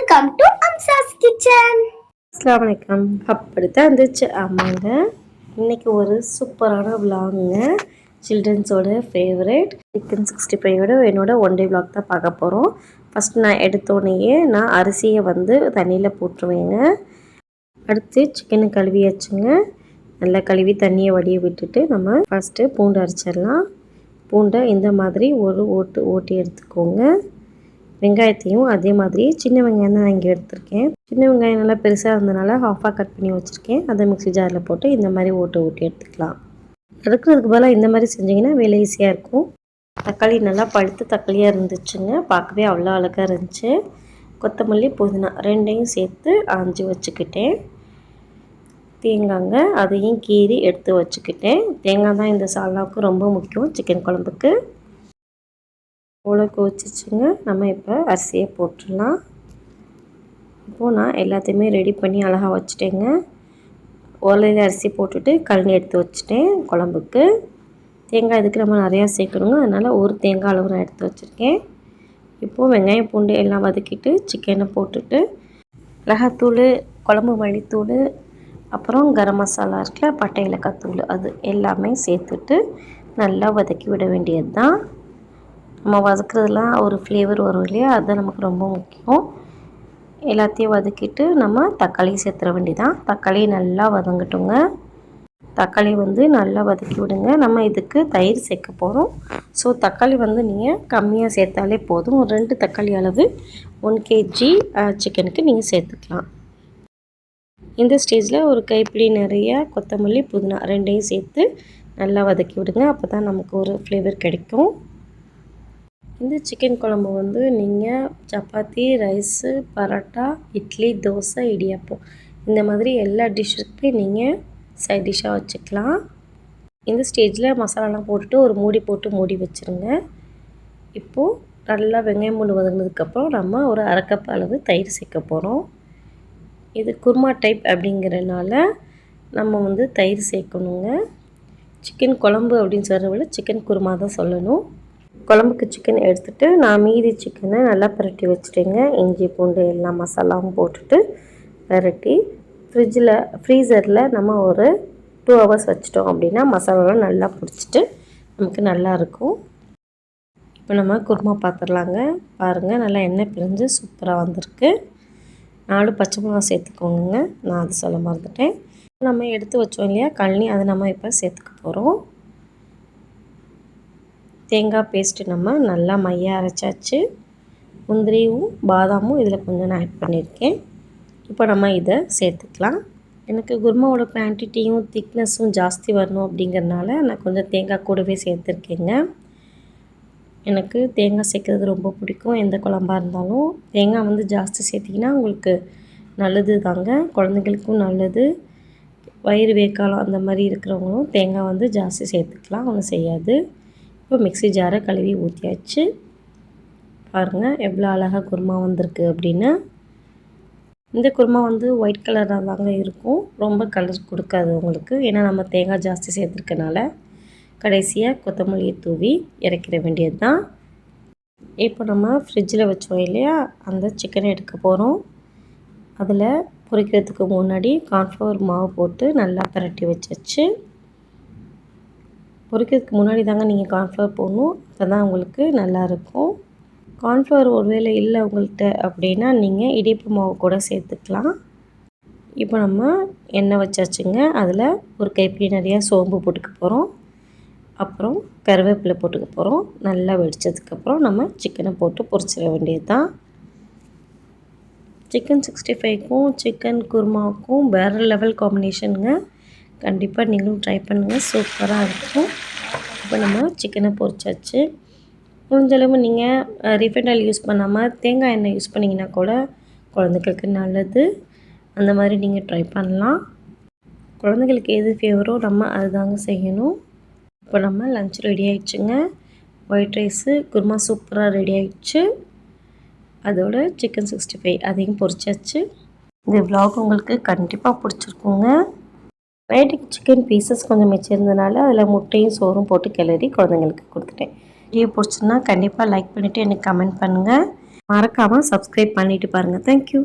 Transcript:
Welcome to அம்சாஸ் kitchen. அஸ்ஸலாமு அலைக்கும். அப்படித்தான் இருந்துச்சு. ஆமாங்க, இன்றைக்கி ஒரு சூப்பரான விலாகுங்க. சில்ட்ரன்ஸோட ஃபேவரட் சிக்கன் 65ஓட என்னோட ஒன் டே விலாக் தான் பார்க்க போகிறோம். ஃபஸ்ட் நான் எடுத்தோடனேயே நான் அரிசியை வந்து தண்ணியில் போட்டுருவேங்க. அடுத்து சிக்கனை கழுவியாச்சுங்க. நல்லா கழுவி தண்ணியை வடிய விட்டுட்டு நம்ம ஃபஸ்ட்டு பூண்டு அரைச்சிடலாம். பூண்டை இந்த மாதிரி ஒரு ஓட்டி எடுத்துக்கோங்க. வெங்காயத்தையும் அதே மாதிரி சின்ன வெங்காயம் தான் நான் இங்கே எடுத்திருக்கேன். சின்ன வெங்காயம் நல்லா பெருசாக இருந்தனால ஹாஃபாக கட் பண்ணி வச்சுருக்கேன். அதை மிக்ஸி ஜாரில் போட்டு இந்த மாதிரி ஓட்டி எடுத்துக்கலாம். எடுக்கிறதுக்கு பதிலாக இந்த மாதிரி செஞ்சிங்கன்னா வேலை ஈஸியாக இருக்கும். தக்காளி நல்லா பழுத்து தக்காளியாக இருந்துச்சுங்க. பார்க்கவே அவ்வளோ அழகாக இருந்துச்சு. கொத்தமல்லி புதினா ரெண்டையும் சேர்த்து ஆஞ்சி வச்சுக்கிட்டேன். தேங்காங்க அதையும் கீறி எடுத்து வச்சுக்கிட்டேன். தேங்காய் தான் இந்த சால்னாவுக்கு ரொம்ப முக்கியம் சிக்கன் குழம்புக்கு. உலக்கு வச்சிச்சுங்க. நம்ம இப்போ அரிசியை போட்டுடலாம். இப்போது நான் எல்லாத்தையுமே ரெடி பண்ணி அழகாக வச்சுட்டேங்க. உலையில் அரிசி போட்டுட்டு கழனி எடுத்து வச்சுட்டேன் குழம்புக்கு. தேங்காய் இதுக்கு நம்ம நிறையா சேர்க்கணுங்க, அதனால் ஒரு தேங்காய் அளவு நான் எடுத்து வச்சுருக்கேன். இப்போது வெங்காயம் பூண்டு எல்லாம் வதக்கிட்டு சிக்கனை போட்டுட்டு மிளகாத்தூள், குழம்பு மல்லித்தூள், அப்புறம் கரம் மசாலா இருக்குல்ல, பட்டை ஏலக்காய் தூள், அது எல்லாமே சேர்த்துட்டு நல்லா வதக்கி விட வேண்டியது தான். நம்ம வதக்குறதுலாம் ஒரு ஃப்ளேவர் வரும் இல்லையா, அதுதான் நமக்கு ரொம்ப முக்கியம். எல்லாத்தையும் வதக்கிட்டு நம்ம தக்காளி சேர்த்துற வேண்டியதான். தக்காளி நல்லா வதங்கட்டுங்க. தக்காளி வந்து நல்லா வதக்கி விடுங்க. நம்ம இதுக்கு தயிர் சேர்க்க போகிறோம். ஸோ தக்காளி வந்து நீங்கள் கம்மியாக சேர்த்தாலே போதும். ஒரு 2 தக்காளி அளவு 1 kg சிக்கனுக்கு நீங்கள் சேர்த்துக்கலாம். இந்த ஸ்டேஜில் ஒரு கைப்பிடி நிறைய கொத்தமல்லி புதினா ரெண்டையும் சேர்த்து நல்லா வதக்கி விடுங்க. அப்போ தான் நமக்கு ஒரு ஃப்ளேவர் கிடைக்கும். இந்த சிக்கன் குழம்பு வந்து நீங்கள் சப்பாத்தி, ரைஸு, பரோட்டா, இட்லி, தோசை, இடியாப்பம் இந்த மாதிரி எல்லா டிஷ்ஷுக்குமே நீங்கள் சைட் டிஷ்ஷாக வச்சுக்கலாம். இந்த ஸ்டேஜில் மசாலாலாம் போட்டுட்டு ஒரு மூடி போட்டு மூடி வச்சுருங்க. இப்போது நல்லா வெங்காயம் பூண்டு வதங்கினதுக்கப்புறம் நம்ம ஒரு 1/2 கப் அளவு தயிர் சேர்க்க போகிறோம். இது குருமா டைப் அப்படிங்கிறனால நம்ம வந்து தயிர் சேர்க்கணுங்க. சிக்கன் குழம்பு அப்படின்னு சொல்கிறத விட சிக்கன் குருமா தான் சொல்லணும். குழம்புக்கு சிக்கன் எடுத்துகிட்டு நான் மீதி சிக்கனை நல்லா பரட்டி வச்சுட்டேங்க. இஞ்சி பூண்டு எல்லா மசாலாவும் போட்டுட்டு பரட்டி ஃப்ரீசரில் நம்ம ஒரு 2 hours வச்சிட்டோம் அப்படின்னா மசாலாலாம் நல்லா பிடிச்சிட்டு நமக்கு நல்லாயிருக்கும். இப்போ நம்ம குருமா பார்த்துடலாங்க. பாருங்கள், நல்லா எண்ணெய் பிரிஞ்சு சூப்பராக வந்திருக்கு. 4 பச்சை மிளகா சேர்த்துக்கோங்க. நான் அது சொல்ல மறந்துட்டேன். நம்ம எடுத்து வச்சோம் இல்லையா கழனி, அதை நம்ம இப்போ சேர்த்துக்க போகிறோம். தேங்காய் பேஸ்ட்டு நம்ம நல்லா மையாக அரைச்சாச்சு. முந்திரியும் பாதாமும் இதில் கொஞ்சம் நான் ஆட் பண்ணியிருக்கேன். இப்போ நம்ம இதை சேர்த்துக்கலாம். எனக்கு குருமாவோட குவான்டிட்டியும் திக்னஸும் ஜாஸ்தி வரணும் அப்படிங்கிறனால நான் கொஞ்சம் தேங்காய் கூடவே சேர்த்துருக்கேங்க. எனக்கு தேங்காய் சேர்க்குறது ரொம்ப பிடிக்கும். எந்த குழம்பாக இருந்தாலும் தேங்காய் வந்து ஜாஸ்தி சேர்த்திங்கன்னா உங்களுக்கு நல்லது தாங்க, குழந்தைங்களுக்கும் நல்லது. வயிறு வேக்காலம் அந்த மாதிரி இருக்கிறவங்களும் தேங்காய் வந்து ஜாஸ்தி சேர்த்துக்கலாம், ஒன்றும் செய்யாது. இப்போ மிக்ஸி ஜாரை கழுவி ஊற்றியாச்சு. பாருங்கள் எவ்வளோ அழகாக குருமா வந்திருக்கு அப்படின்னு. இந்த குருமா வந்து ஒயிட் கலராக தாங்க இருக்கும், ரொம்ப கலர் கொடுக்காது உங்களுக்கு. ஏன்னா நம்ம தேங்காய் ஜாஸ்தி சேர்த்துருக்கனால. கடைசியாக கொத்தமல்லியை தூவி இறக்கிட வேண்டியது தான். இப்போ நம்ம ஃப்ரிட்ஜில் வச்சோம் இல்லையா, அந்த சிக்கனை எடுக்க போகிறோம். அதில் பொரிக்கிறதுக்கு முன்னாடி கார்ன்ஃப்ளவர் மாவு போட்டு நல்லா பரட்டி வச்சாச்சு. பொரிக்கிறதுக்கு முன்னாடி தாங்க நீங்கள் கார்ன்ஃப்ளவர் போடணும், அப்போ தான் உங்களுக்கு நல்லாயிருக்கும். கார்ன்ஃப்ளவர் ஒருவேளை இல்லை உங்கள்கிட்ட அப்படின்னா நீங்கள் இடிப்பு மாவு கூட சேர்த்துக்கலாம். இப்போ நம்ம எண்ணெய் வச்சாச்சுங்க. அதில் ஒரு கைப்பிடி நிறையா சோம்பு போட்டுக்க போகிறோம். அப்புறம் கருவேப்பிலை போட்டுக்க போகிறோம். நல்லா வெடித்ததுக்கப்புறம் நம்ம சிக்கனை போட்டு பொரிச்சிட வேண்டியது தான். சிக்கன் 65க்கும் சிக்கன் குருமாவுக்கும் வேறு லெவல் காம்பினேஷனுங்க. கண்டிப்பாக நீங்களும் ட்ரை பண்ணுங்கள், சூப்பராக இருக்கும். இப்போ நம்ம சிக்கனை பொரிச்சாச்சு. முடிஞ்சளவு நீங்கள் ரீஃபைண்ட் ஆயில் யூஸ் பண்ணாமல் தேங்காய் எண்ணெய் யூஸ் பண்ணிங்கன்னா கூட குழந்தைகளுக்கு நல்லது. அந்த மாதிரி நீங்கள் ட்ரை பண்ணலாம். குழந்தைங்களுக்கு எது ஃபேவரோ நம்ம அதுதாங்க செய்யணும். இப்போ நம்ம லஞ்ச் ரெடி ஆகிடுச்சுங்க. ஒயிட் ரைஸு குருமா சூப்பராக ரெடி ஆகிடுச்சு. அதோட சிக்கன் 65 அதையும் பொரிச்சாச்சு. இந்த விலாக் உங்களுக்கு கண்டிப்பாக பிடிச்சிருக்குங்க. நைட்டுக்கு சிக்கன் பீசஸ் கொஞ்சம் மிச்சம் இருந்தனால அதில் முட்டையும் சோறும் போட்டு கிளறி குழந்தைங்களுக்கு கொடுத்துட்டேன். வீடியோ பிடிச்சிருந்தா கண்டிப்பாக லைக் பண்ணிவிட்டு எனக்கு கமெண்ட் பண்ணுங்கள். மறக்காமல் சப்ஸ்கிரைப் பண்ணிவிட்டு பாருங்கள். தேங்க்யூ.